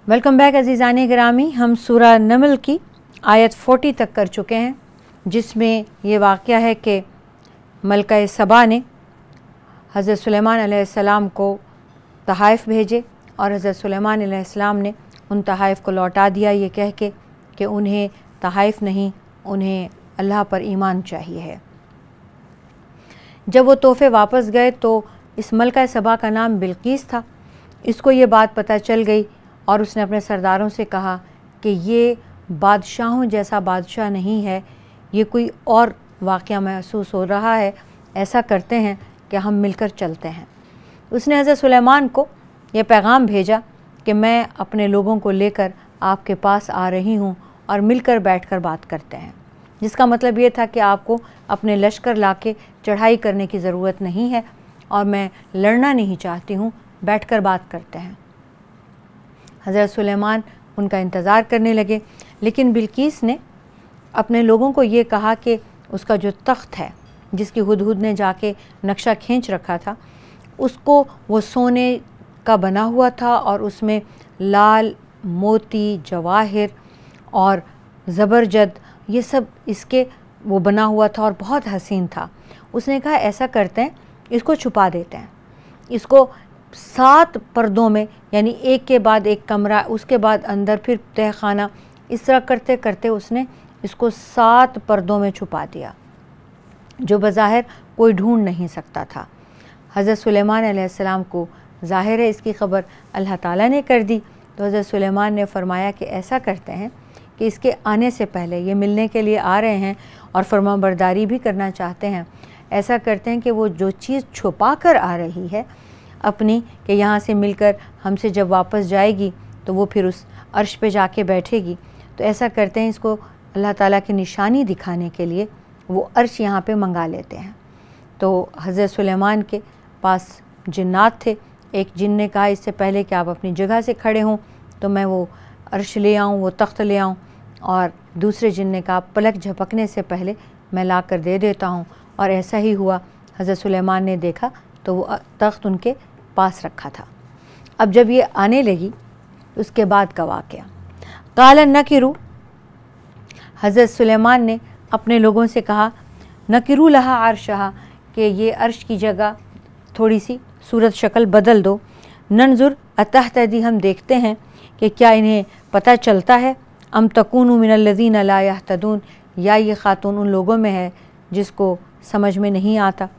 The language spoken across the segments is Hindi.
वेलकम बैक अज़ीज़ाने गिरामी। हम सूरा नमल की आयत 40 तक कर चुके हैं, जिसमें ये वाक़या है कि मलका सबा ने हज़रत सुलेमान अलैहिस्सलाम को तहाइफ़ भेजे और हज़रत सुलेमान अलैहिस्सलाम ने उन तहाइफ़ को लौटा दिया, ये कह के कि उन्हें तहाइफ़ नहीं, उन्हें अल्लाह पर ईमान चाहिए है। जब वो तोहफ़े वापस गए तो इस मलका सबा का नाम बिल्कीस था। इसको ये बात पता चल गई और उसने अपने सरदारों से कहा कि ये बादशाहों जैसा बादशाह नहीं है, ये कोई और वाक़या महसूस हो रहा है, ऐसा करते हैं कि हम मिलकर चलते हैं। उसने हज़रत सुलेमान को यह पैगाम भेजा कि मैं अपने लोगों को लेकर आपके पास आ रही हूँ और मिलकर बैठकर बात करते हैं, जिसका मतलब ये था कि आपको अपने लश्कर लाके चढ़ाई करने की ज़रूरत नहीं है और मैं लड़ना नहीं चाहती हूँ, बैठकर बात करते हैं। हज़रत सुलेमान उनका इंतज़ार करने लगे, लेकिन बिल्कीस ने अपने लोगों को ये कहा कि उसका जो तख्त है, जिसकी हुदहुद ने जाके नक्शा खींच रखा था, उसको वो सोने का बना हुआ था और उसमें लाल मोती, जवाहिर और ज़बरजद ये सब इसके वो बना हुआ था और बहुत हसीन था। उसने कहा ऐसा करते हैं, इसको छुपा देते हैं, इसको 7 पर्दों में, यानी एक के बाद एक कमरा, उसके बाद अंदर, फिर तहखाना, इस तरह करते करते उसने इसको 7 पर्दों में छुपा दिया, जो बज़ाहिर कोई ढूंढ नहीं सकता था। हज़रत सुलेमान अलैहिस्सलाम को ज़ाहिर है इसकी ख़बर अल्लाह ताला ने कर दी, तो हज़रत सुलेमान ने फरमाया कि ऐसा करते हैं कि इसके आने से पहले, ये मिलने के लिए आ रहे हैं और फरमाबरदारी भी करना चाहते हैं, ऐसा करते हैं कि वो जो चीज़ छुपा कर आ रही है अपनी, कि यहाँ से मिलकर हमसे जब वापस जाएगी तो वो फिर उस अर्श पे जाके बैठेगी, तो ऐसा करते हैं इसको अल्लाह ताला की निशानी दिखाने के लिए वो अर्श यहाँ पे मंगा लेते हैं। तो हज़रत सुलेमान के पास जिन्नात थे। एक जिन ने कहा इससे पहले कि आप अपनी जगह से खड़े हों तो मैं वो अर्श ले आऊँ, वो तख्त ले आऊँ, और दूसरे जिन ने कहा पलक झपकने से पहले मैं ला कर दे देता हूँ, और ऐसा ही हुआ। हज़रत सुलेमान ने देखा तो वो तख्त उनके पास रखा था। अब जब ये आने लगी उसके बाद का वाक़या, काला नकिरू, हज़रत सुलेमान ने अपने लोगों से कहा नकिरू लहा अर्शहा, कि ये अर्श की जगह थोड़ी सी सूरत शक्ल बदल दो, नंजुर अतहतदी, हम देखते हैं कि क्या इन्हें पता चलता है, अम तकूनु मिनल्लज़ीना ला यहतदून, या ये ख़ातून उन लोगों में है जिसको समझ में नहीं आता।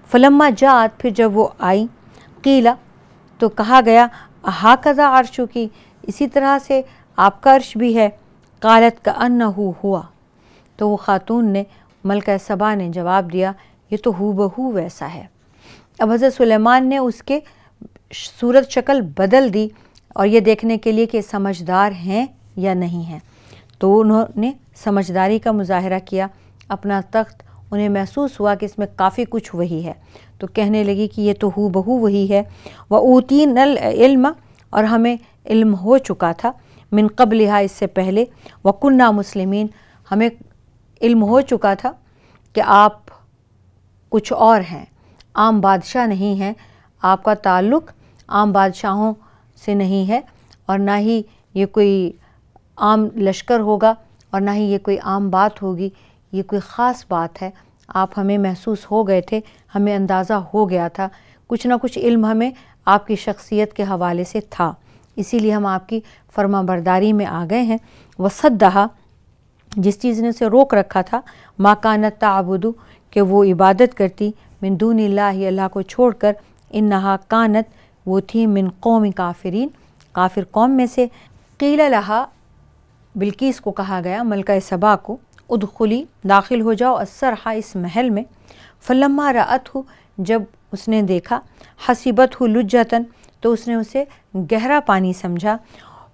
फ़लम्मा जात, फिर जब वो आई, कीला, तो कहा गया हाकज़ा अर्शु की, इसी तरह से आपका अर्श भी है। कालत का अन्नहु हुआ, तो वो ख़ातून ने, मलका सबा ने जवाब दिया ये तो हूबहू वैसा है। अब हज़रत सुलेमान ने उसके सूरत शक्ल बदल दी और ये देखने के लिए कि समझदार हैं या नहीं हैं, तो उन्होंने समझदारी का मुजाहरा किया। अपना तख्त उन्हें महसूस हुआ कि इसमें काफ़ी कुछ वही है, तो कहने लगी कि ये तो हूबहू वही है। व ऊतीनल इल्म, और हमें इल्म हो चुका था, मिन क़ब्लिहा, इससे पहले, व कुन्ना मुस्लिमीन, हमें इल्म हो चुका था कि आप कुछ और हैं, आम बादशाह नहीं हैं, आपका ताल्लुक़ आम बादशाहों से नहीं है, और ना ही ये कोई आम लश्कर होगा और ना ही ये कोई आम बात होगी, ये कोई ख़ास बात है। आप हमें महसूस हो गए थे, हमें अंदाज़ा हो गया था, कुछ ना कुछ इल्म हमें आपकी शख्सियत के हवाले से था, इसीलिए हम आपकी फरमाबरदारी में आ गए हैं। वसद्दहा, जिस चीज़ ने उसे रोक रखा था, माकानत ताबुदु, कि वो इबादत करती, मिन दूनिल्लाहि, अल्लाह को छोड़कर, इन्नहा कानत, वो थी, मिन कौम काफिरीन, काफिर कौम में से। क़ील लहा, बिल्कीस को कहा गया, मलका सबा को, उदखुली, दाखिल हो जाओ, अस्सरहा, इस महल में। फलम्मा रअतहु, जब उसने देखा, हसीबतहु लुज्जतन, तो उसने उसे गहरा पानी समझा।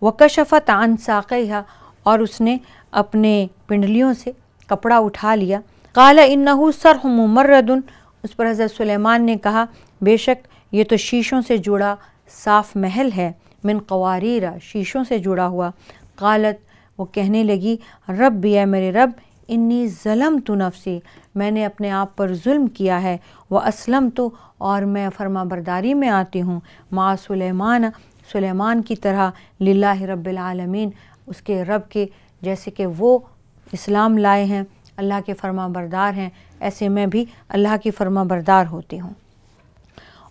वकशफत अन साक़िहा, और उसने अपने पिंडलियों से कपड़ा उठा लिया। काला इन्नहु सरह मुमर्रदुन, उस पर हज़रत सुलेमान ने कहा बेशक ये तो शीशों से जुड़ा साफ़ महल है, मिन क़वारीरा, शीशों से जुड़ा हुआ। कालत, वो कहने लगी रब्बी, या मेरे रब, इन्नी ज़लमतु नफ़सी, मैंने अपने आप पर जुल्म किया है, व असलमतु, और मैं फरमाबरदारी में आती हूँ, मा सुलेमान, सुलेमान की तरह लिल्लाहि रब्बिल आलमीन, उसके रब के, जैसे कि वो इस्लाम लाए हैं, अल्लाह के फरमाबरदार हैं, ऐसे मैं भी अल्लाह की फरमाबरदार होती हूँ।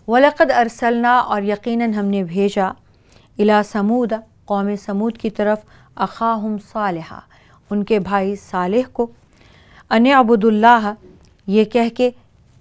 वलक़द अरसलना, और यकीनन हमने भेजा, इला समूद, कौम समूद की तरफ, अख़ाहुम सालिहा, उनके भाई सालेह को, अन अबुदुल्लाह, ये कह के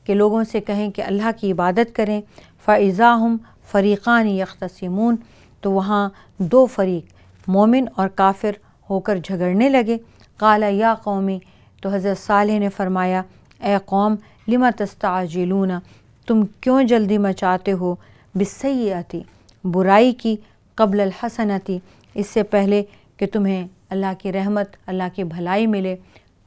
कि लोगों से कहें कि अल्लाह की इबादत करें। फ़इज़ा हुम फ़रीक़ान यख़्तसिमून, तो वहाँ दो फरीक, मोमिन और काफिर होकर झगड़ने लगे। क़ाला या कौमी, तो हज़रत सालेह ने फरमाया, ए कौम, लिमा तस्ताजिलून, तुम क्यों जल्दी मचाते हो, बिस्सय्यअति, बुराई की, क़ब्ल अल हसनति, इससे पहले कि तुम्हें अल्लाह की रहमत, अल्लाह की भलाई मिले,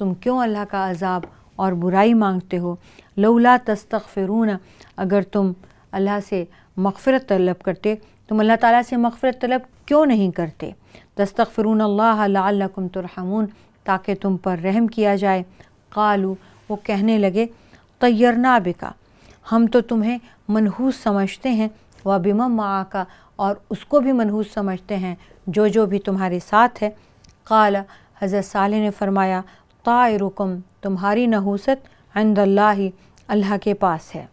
तुम क्यों अल्लाह का अज़ाब और बुराई मांगते हो। लौला तस्तग़फ़िरून, अगर तुम अल्लाह से मग़फ़िरत तलब करते, तुम अल्लाह ताला से मग़फ़िरत तलब क्यों नहीं करते। तस्तग़फ़िरून अल्लाह लअल्लकुम तुरहमून, ताकि तुम पर रहम किया जाए। क़ालू, वो कहने लगे, तय्यरना बिका, हम तो तुम्हें मनहूस समझते हैं, व बिमन माका, और उसको भी मनहूस समझते हैं जो भी तुम्हारे साथ है। क़ाल, हज़रत सालेह ने फरमाया, ताइरुकुम, तुम्हारी नहूसत, इंदल्लाहि, अल्लाह के पास है।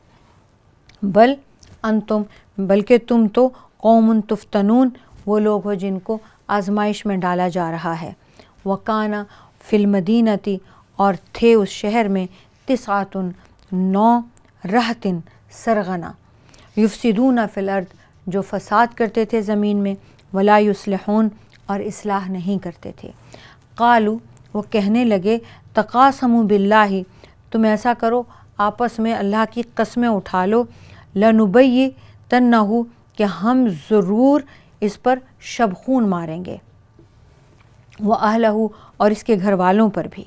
बल अंतुम, बल्कि तुम तो कौमुन तुफ्तनून, वो लोग हो जिनको आजमाइश में डाला जा रहा है। वकाना फिल मदीनती, और थे उस शहर में, तिसातुन, 9 रहतिन सरगना, युफ्सिदूना फिल अर्द, जो फसाद करते थे ज़मीन में, वला युस्लिहून, और इस्लाह नहीं करते थे। क़ालू, वो कहने लगे, तक़ासमू बिल्लाहि, तुम ऐसा करो, आपस में अल्लाह की कस्में उठा लो, लनुबय्यितन्नहु, कि हम ज़रूर इस पर शबख़ून मारेंगे, व अहलहु, और इसके घर वालों पर भी,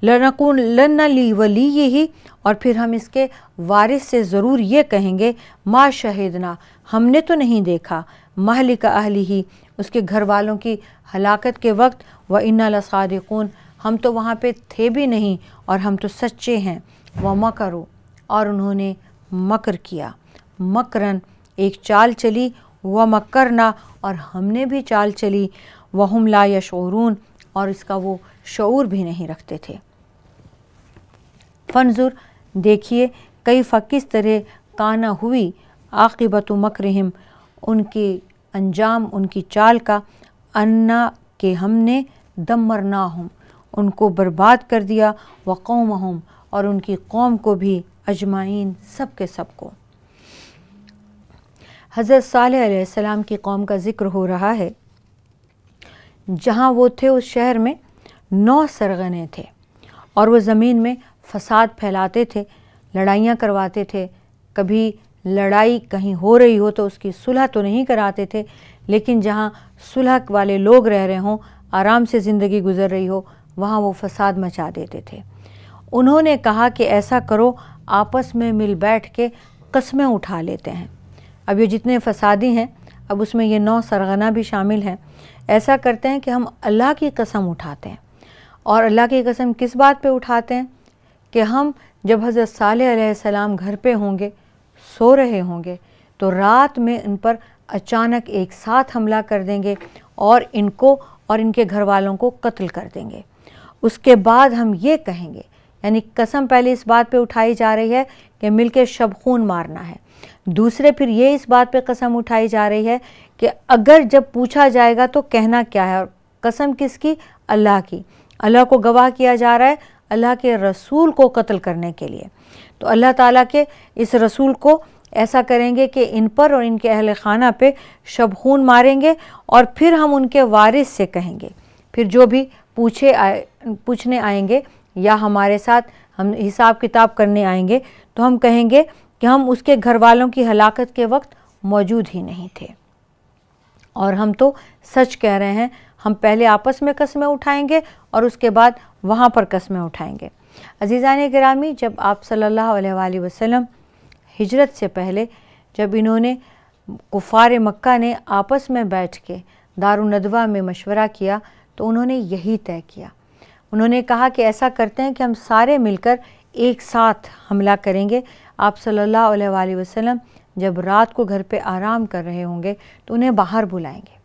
लनकुलन्न लिवलिय्यिही, और फिर हम इसके वारिस से ज़रूर ये कहेंगे, मा शहिदना, हमने तो नहीं देखा, महलिका अहलिही, उसके घर वालों की हलाकत के वक्त, व इन्ना लसादिक़ून, हम तो वहाँ पे थे भी नहीं और हम तो सच्चे हैं। व मकरू, और उन्होंने मकर किया, मकरन, एक चाल चली, व मकरना, और हमने भी चाल चली, वहुम ला यशऊरून, और इसका वो शऊर भी नहीं रखते थे। फंजुर, देखिए, कैफ़, किस तरह, काना हुई, आक़िबतु मकरिहिम, उनकी अंजाम, उनकी चाल का, अन्ना, के हमने, दम्मरनाहुम, उनको बर्बाद कर दिया, व कौमहुम, और उनकी कौम को भी, अजमाइन, सब के सब को। हज़रत सालेह अलैहिस्सलाम की कौम का ज़िक्र हो रहा है। जहाँ वो थे उस शहर में 9 सरगने थे, और वो ज़मीन में फसाद फैलाते थे, लड़ाइयाँ करवाते थे। कभी लड़ाई कहीं हो रही हो तो उसकी सुलह तो नहीं कराते थे, लेकिन जहाँ सुलह वाले लोग रह रहे हों, आराम से ज़िंदगी गुजर रही हो, वहाँ वो फसाद मचा देते थे। उन्होंने कहा कि ऐसा करो, आपस में मिल बैठ के कस्में उठा लेते हैं। अब ये जितने फसादी हैं, अब उसमें ये 9 सरगना भी शामिल हैं। ऐसा करते हैं कि हम अल्लाह की कसम उठाते हैं। और अल्लाह की कसम किस बात पे उठाते हैं कि हम जब हज़रत सालेह अलैहिस्सलाम घर पे होंगे, सो रहे होंगे, तो रात में इन पर अचानक एक साथ हमला कर देंगे और इनको और इनके घर वालों को कत्ल कर देंगे। उसके बाद हम ये कहेंगे, यानी कसम पहले इस बात पे उठाई जा रही है कि मिलके शबख़ून मारना है। दूसरे फिर ये इस बात पे कसम उठाई जा रही है कि अगर जब पूछा जाएगा तो कहना क्या है, और कसम किसकी? अल्लाह की। अल्लाह को गवाह किया जा रहा है अल्लाह के रसूल को कत्ल करने के लिए। तो अल्लाह ताला के इस रसूल को ऐसा करेंगे कि इन पर और इनके अहल खाना पे शबख़ून मारेंगे, और फिर हम उनके वारिस से कहेंगे, फिर जो भी पूछने आएंगे या हमारे साथ हम हिसाब किताब करने आएंगे, तो हम कहेंगे कि हम उसके घर वालों की हलाकत के वक्त मौजूद ही नहीं थे और हम तो सच कह रहे हैं। हम पहले आपस में कस्में उठाएंगे और उसके बाद वहाँ पर कस्में उठाएंगे। अज़ीज़ान गिरामी, जब आप सल्लल्लाहु अलैहि वसल्लम हिजरत से पहले जब इन्होंने कुफ़ार मक्का ने आपस में बैठ के दारुन नदवा में मशवरा किया, तो उन्होंने यही तय किया। उन्होंने कहा कि ऐसा करते हैं कि हम सारे मिलकर एक साथ हमला करेंगे। आप सल्लल्लाहु अलैहि वसल्लम जब रात को घर पे आराम कर रहे होंगे तो उन्हें बाहर बुलाएंगे।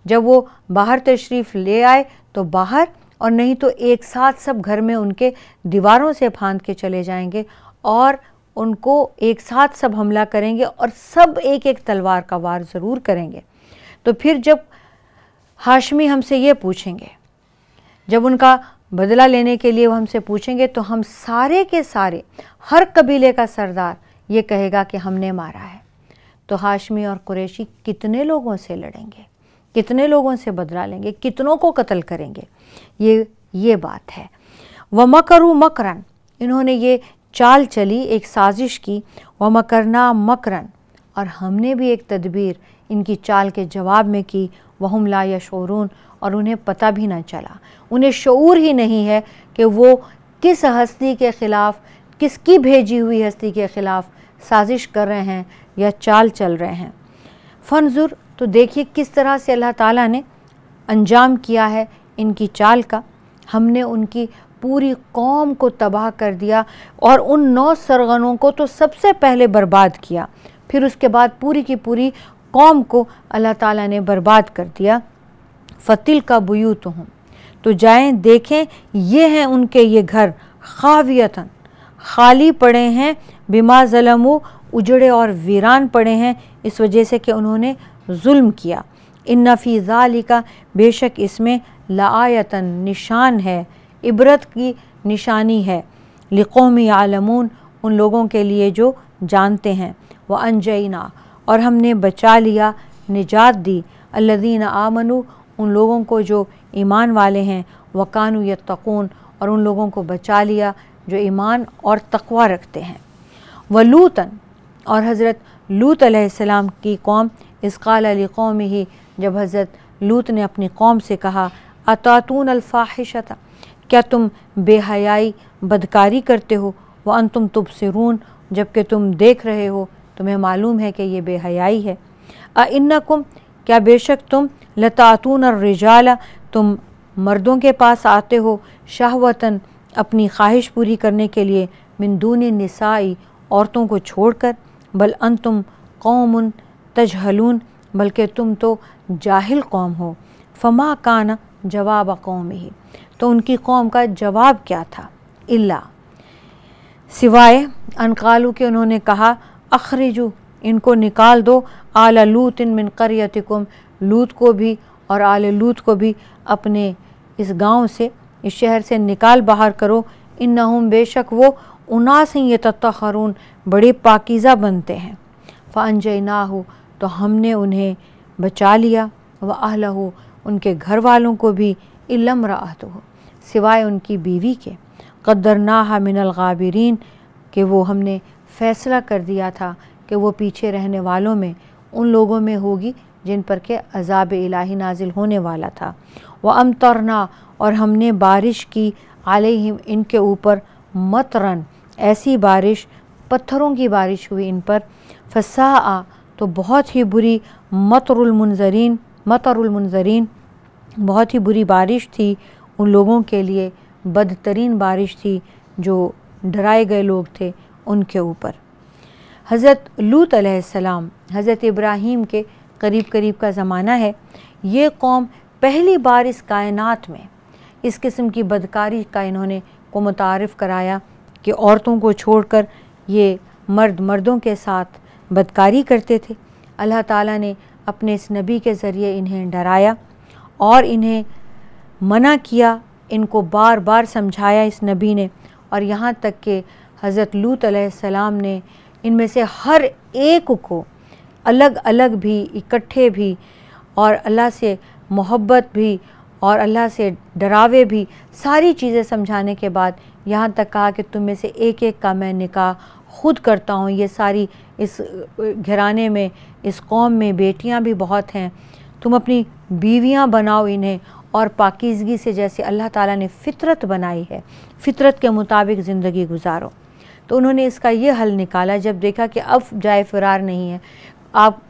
जब वो बाहर तशरीफ़ ले आए तो बाहर, और नहीं तो एक साथ सब घर में उनके दीवारों से फांद के चले जाएंगे और उनको एक साथ सब हमला करेंगे और सब एक एक तलवार का वार ज़रूर करेंगे। तो फिर जब हाशमी हमसे ये पूछेंगे, जब उनका बदला लेने के लिए वो हमसे पूछेंगे, तो हम सारे के सारे, हर कबीले का सरदार ये कहेगा कि हमने मारा है। तो हाशमी और कुरैशी कितने लोगों से लड़ेंगे, कितने लोगों से बदला लेंगे, कितनों को कत्ल करेंगे, ये बात है। व मकरू मकरन, इन्होंने ये चाल चली, एक साजिश की। व मकरना मकरन, और हमने भी एक तदबीर इनकी चाल के जवाब में की। वहुम ला यशऊरून, और उन्हें पता भी ना चला, उन्हें शऊर ही नहीं है कि वो किस हस्ती के ख़िलाफ़, किसकी भेजी हुई हस्ती के ख़िलाफ़ साजिश कर रहे हैं या चाल चल रहे हैं। फंजुर, तो देखिए किस तरह से अल्लाह ताला ने अंजाम किया है इनकी चाल का। हमने उनकी पूरी कौम को तबाह कर दिया और उन 9 सरगनों को तो सबसे पहले बर्बाद किया, फिर उसके बाद पूरी की पूरी कौम को अल्लाह ताला ने बर्बाद कर दिया। फ़तिल का बुयूतुहुम, तो जाएं देखें, ये हैं उनके ये घर, खावियतन, खाली पड़े हैं, बिमा ज़लमू, उजड़े और वीरान पड़े हैं इस वजह से कि उन्होंने जुल्म किया। इन्ना फ़ी ज़ालिका, बेशक इसमें लाआयतन, निशान है, इबरत की निशानी है, लिक़ौम यालमून, उन लोगों के लिए जो जानते हैं। व अंजैना, और हमने बचा लिया, निजात दी, अल्लज़ीना आमनू, उन लोगों को जो ईमान वाले हैं, वकानू यत्तक़ून, और उन लोगों को बचा लिया जो ईमान और तक़वा रखते हैं। व लूतन, और हज़रत लूत अलैहिस्सलाम की कौम, इसक़ाल लिक़ौमिही, जब हज़रत लूत ने अपनी कौम से कहा, अतातून अल्फ़ाहिशता, क्या तुम बेहयाई बदकारी करते हो, व अंतुम तुबसिरून, जबकि तुम देख रहे हो, तुम्हें मालूम है कि ये बेहयाई है। इन्नकुम, क्या बेशक तुम, लतातून अर्रिजाला, तुम मर्दों के पास आते हो, शहवतन, अपनी ख्वाहिश पूरी करने के लिए, मिन दूनि निसाई, औरतों को छोड़कर, बल अंतुम कौमुन तजहलून, बल्कि तुम तो जाहिल कौम हो। फमा काना जवाब कौमिही, तो उनकी कौम का जवाब क्या था, इल्ला, सिवाय अनकालू के, उन्होंने कहा, अखरिजू, इनको निकाल दो, आला लूत मिन क़रियतिकुम, लूत को भी और आले लूत को भी अपने इस गांव से, इस शहर से निकाल बाहर करो। इन्नहुम, बेशक वो, उनासिन यतत्तखरून, बड़े पाकीज़ा बनते हैं। फ़अंजयनाहु, तो हमने उन्हें बचा लिया, व अहलहु, उनके घर वालों को भी, इल्ला इम्रअतहु, सिवाय उनकी बीवी के, क़द्दरनाहा मिनल गाबिरीन, कि वो हमने फ़ैसला कर दिया था कि वो पीछे रहने वालों में, उन लोगों में होगी जिन पर के अज़ाब इलाही नाजिल होने वाला था। व अमतरना, और हमने बारिश की, अलैहिम, इनके ऊपर, मतरन, ऐसी बारिश, पत्थरों की बारिश हुई इन पर। फसाआ, तो बहुत ही बुरी, मतरुल मुनज़रीन, बहुत ही बुरी बारिश थी उन लोगों के लिए, बदतरीन बारिश थी जो डराए गए लोग थे उनके ऊपर। हज़रत लूत अलैहिस्सलाम, हज़रत इब्राहीम के करीब करीब का ज़माना है। ये कौम पहली बार इस कायनात में इस किस्म की बदकारी का इन्होंने को मुतारिफ़ कराया कि औरतों को छोड़कर ये मर्द मर्दों के साथ बदकारी करते थे। अल्लाह ताला ने अपने इस नबी के ज़रिए इन्हें डराया और इन्हें मना किया, इनको बार बार समझाया इस नबी ने, और यहाँ तक कि हज़रत लूत अलैहिस्सलाम ने इनमें से हर एक को अलग अलग भी, इकट्ठे भी, और अल्लाह से मोहब्बत भी और अल्लाह से डरावे भी, सारी चीज़ें समझाने के बाद यहाँ तक कहा कि तुम में से एक एक का मैं निकाह खुद करता हूँ। ये सारी इस घराने में, इस कौम में बेटियाँ भी बहुत हैं, तुम अपनी बीवियाँ बनाओ इन्हें, और पाकीज़गी से जैसे अल्लाह ताला ने फ़ितरत बनाई है, फ़ितरत के मुताबिक ज़िंदगी गुजारो। तो उन्होंने इसका ये हल निकाला जब देखा कि अब जाए फ़रार नहीं है। आप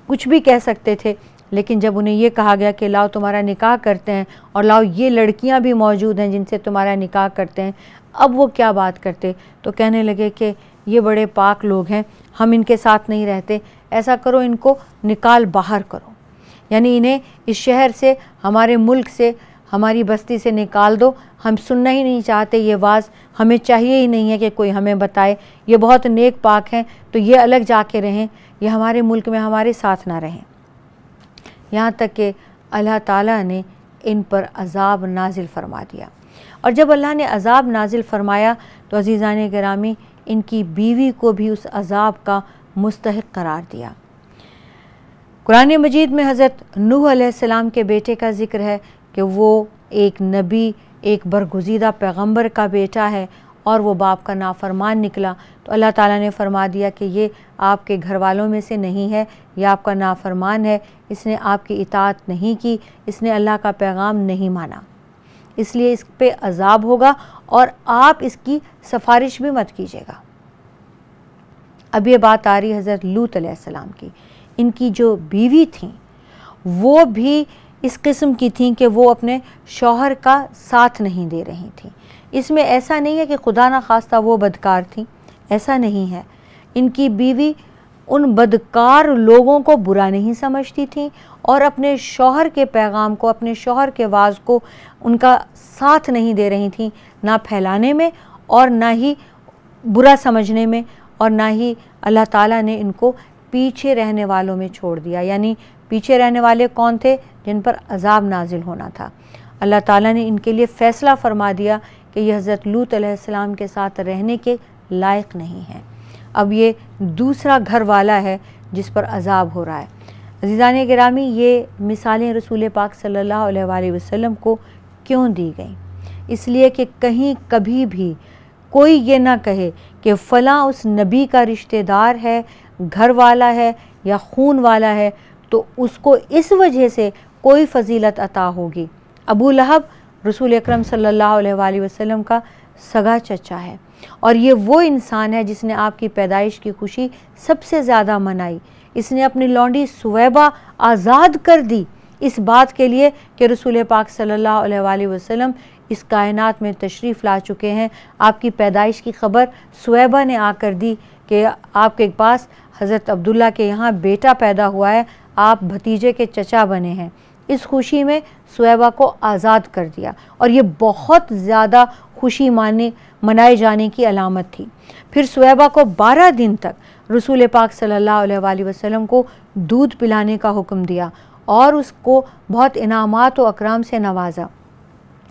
कुछ भी कह सकते थे, लेकिन जब उन्हें ये कहा गया कि लाओ तुम्हारा निकाह करते हैं, और लाओ ये लड़कियां भी मौजूद हैं जिनसे तुम्हारा निकाह करते हैं, अब वो क्या बात करते। तो कहने लगे कि ये बड़े पाक लोग हैं, हम इनके साथ नहीं रहते, ऐसा करो इनको निकाल बाहर करो, यानी इन्हें इस शहर से, हमारे मुल्क से, हमारी बस्ती से निकाल दो, हम सुनना ही नहीं चाहते ये वाज, हमें चाहिए ही नहीं है कि कोई हमें बताए, ये बहुत नेक पाक हैं तो ये अलग जाके रहें, ये हमारे मुल्क में हमारे साथ ना रहें। यहाँ तक कि अल्लाह ताला ने इन पर अज़ाब नाजिल फरमा दिया। और जब अल्लाह ने अज़ाब नाजिल फरमाया तो अज़ीज़ान गिरामी इनकी बीवी को भी उस अज़ाब का मुस्तहिक़ करार दिया। कुरान मजीद में हज़रत नूह अलैहिस्सलाम के बेटे का ज़िक्र है कि वो एक नबी, एक बरगुज़ीदा पैगंबर का बेटा है और वो बाप का नाफरमान निकला, तो अल्लाह ताला ने फरमा दिया कि ये आपके घर वालों में से नहीं है, ये आपका नाफरमान है, इसने आपकी इताअत नहीं की, इसने अल्लाह का पैगाम नहीं माना, इसलिए इस पे अज़ाब होगा और आप इसकी सिफारिश भी मत कीजिएगा। अब ये बात आ रही हज़रत लूत अलैहिस्सलाम की। इनकी जो बीवी थी वो भी इस किस्म की थी कि वो अपने शौहर का साथ नहीं दे रही थी। इसमें ऐसा नहीं है कि खुदा ना खास्ता वो बदकार थी, ऐसा नहीं है। इनकी बीवी उन बदकार लोगों को बुरा नहीं समझती थी और अपने शौहर के पैगाम को, अपने शौहर के वाज को उनका साथ नहीं दे रही थी, ना फैलाने में और ना ही बुरा समझने में, और ना ही अल्लाह ताला ने इनको पीछे रहने वालों में छोड़ दिया। यानी पीछे रहने वाले कौन थे? जिन पर अज़ाब नाजिल होना था। अल्लाह ताला ने इनके लिए फ़ैसला फरमा दिया कि ये हज़रत लूत अलैहिस्सलाम के साथ रहने के लायक नहीं है। अब ये दूसरा घर वाला है जिस पर अज़ाब हो रहा है। अज़ीज़ान गिरामी, ये मिसालें रसूल पाक सल्लल्लाहु अलैहि वसल्लम को क्यों दी गई? इसलिए कि कहीं कभी भी कोई ये ना कहे कि फ़लाँ उस नबी का रिश्तेदार है, घर वाला है या खून वाला है, तो उसको इस वजह से कोई फ़जीलत अता होगी। अबू लहब रसूल अकरम सल्लल्लाहु अलैहि वसल्लम का सगा चचा है और ये वो इंसान है जिसने आपकी पैदाइश की खुशी सबसे ज़्यादा मनाई। इसने अपनी लौंडी सुवैबा आज़ाद कर दी इस बात के लिए कि रसूल पाक सल्लल्लाहु अलैहि वसल्लम इस कायनात में तशरीफ़ ला चुके हैं। आपकी पैदाइश की ख़बर सुवैबा ने आकर दी कि आपके पास हज़रत अब्दुल्ला के यहाँ बेटा पैदा हुआ है, आप भतीजे के चचा बने हैं। इस खुशी में सुवैबा को आज़ाद कर दिया और ये बहुत ज़्यादा खुशी मनाए जाने की अलामत थी। फिर सुवैबा को 12 दिन तक रसूल पाक सल्लल्लाहु अलैहि वसल्लम को दूध पिलाने का हुक्म दिया और उसको बहुत इनामात व अकराम से नवाजा।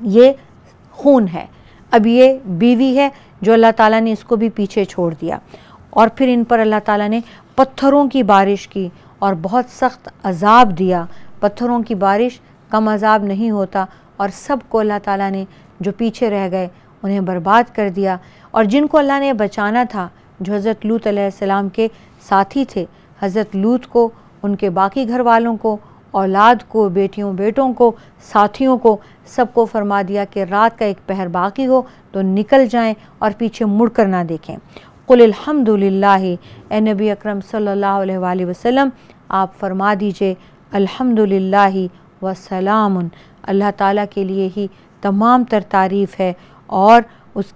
ये खून है। अब ये बीवी है जो अल्लाह ताला ने इसको भी पीछे छोड़ दिया और फिर इन पर अल्लाह ताला ने पत्थरों की बारिश की और बहुत सख्त अजाब दिया। पत्थरों की बारिश कम अजाब नहीं होता और सबको अल्लाह ताला ने जो पीछे रह गए उन्हें बर्बाद कर दिया। और जिनको अल्लाह ने बचाना था, जो हज़रत लूत अलैहिस्सलाम के साथी थे, हज़रत लूत को, उनके बाकी घर वालों को, औलाद को, बेटियों बेटों को, साथियों को, सबको फरमा दिया कि रात का एक पहर बाकी हो तो निकल जाएं और पीछे मुड़ कर ना देखें। कुल अल्हम्दुलिल्लाहि, ए नबी अकरम सल्लल्लाहु अलैहि वसल्लम आप फरमा दीजिए अल्हम्दुलिल्लाहि व सलामुन, अल्लाह ताला के लिए ही तमाम तर तारीफ़ है और उस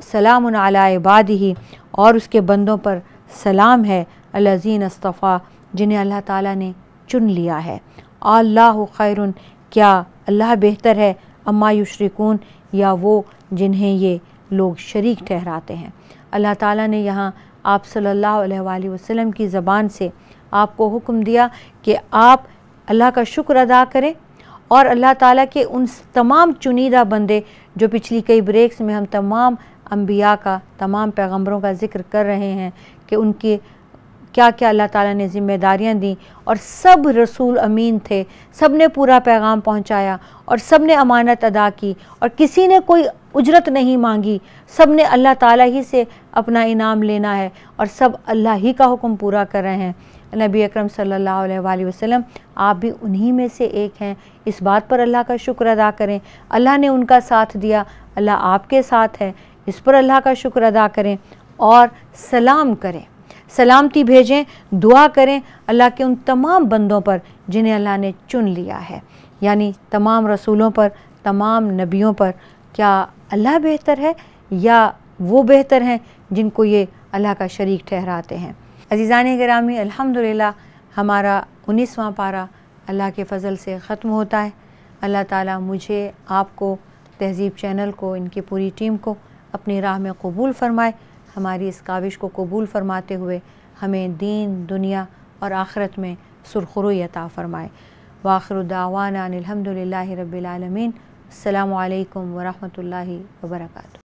सलामुन अला इबादिही, और उसके बंदों पर सलाम है, अल्लज़ीन अस्तफ़ा, जिन्हें अल्लाह ताला ने चुन लिया है। अल्लाहु खैरुन, क्या अल्लाह बेहतर है, अम्मा युशरिकून, या वो जिन्हें ये लोग शरीक ठहराते हैं। अल्लाह ताला ने यहाँ आप सल्लल्लाहु अलैहि वसल्लम की ज़बान से आपको हुक्म दिया कि आप अल्लाह का शुक्र अदा करें और अल्लाह ताला के उन तमाम चुनीदा बंदे, जो पिछली कई ब्रेक्स में हम तमाम अम्बिया का, तमाम पैगम्बरों का ज़िक्र कर रहे हैं कि उनके क्या क्या अल्लाह ताला ने ज़िम्मेदारियाँ दी और सब रसूल अमीन थे, सब ने पूरा पैगाम पहुँचाया और सब ने अमानत अदा की और किसी ने कोई उजरत नहीं मांगी। सब ने अल्लाह ताला ही से अपना इनाम लेना है और सब अल्लाह ही का हुक्म पूरा कर रहे हैं। नबी अकरम सल्लल्लाहु अलैहि वसल्लम आप भी उन्हीं में से एक हैं। इस बात पर अल्लाह का शुक्र अदा करें, अल्लाह ने उनका साथ दिया, अल्लाह आपके साथ है, इस पर अल्लाह का शुक्र अदा करें और सलाम करें, सलामती भेजें, दुआ करें अल्लाह के उन तमाम बंदों पर जिन्हें अल्लाह ने चुन लिया है, यानी तमाम रसूलों पर, तमाम नबियों पर। क्या अल्लाह बेहतर है या वो बेहतर हैं जिनको ये अल्लाह का शरीक ठहराते हैं। अज़ीज़ान गिरामी, अल्हम्दुलिल्लाह हमारा 19वां पारा अल्लाह के फ़ज़ल से ख़त्म होता है। अल्लाह ताला मुझे, आपको, तहज़ीब चैनल को, इनकी पूरी टीम को अपनी राह में कबूल फ़रमाए। हमारी इस काविश को कबूल फ़रमाते हुए हमें दीन, दुनिया और आखिरत में सुरखरुई अता फ़रमाए। वाखिरु दावाना अनिल हम्दुलिल्लाहि रब्बिल आलमीन। अस्सलामु अलैकुम व रहमतुल्लाहि व बरकातुहू।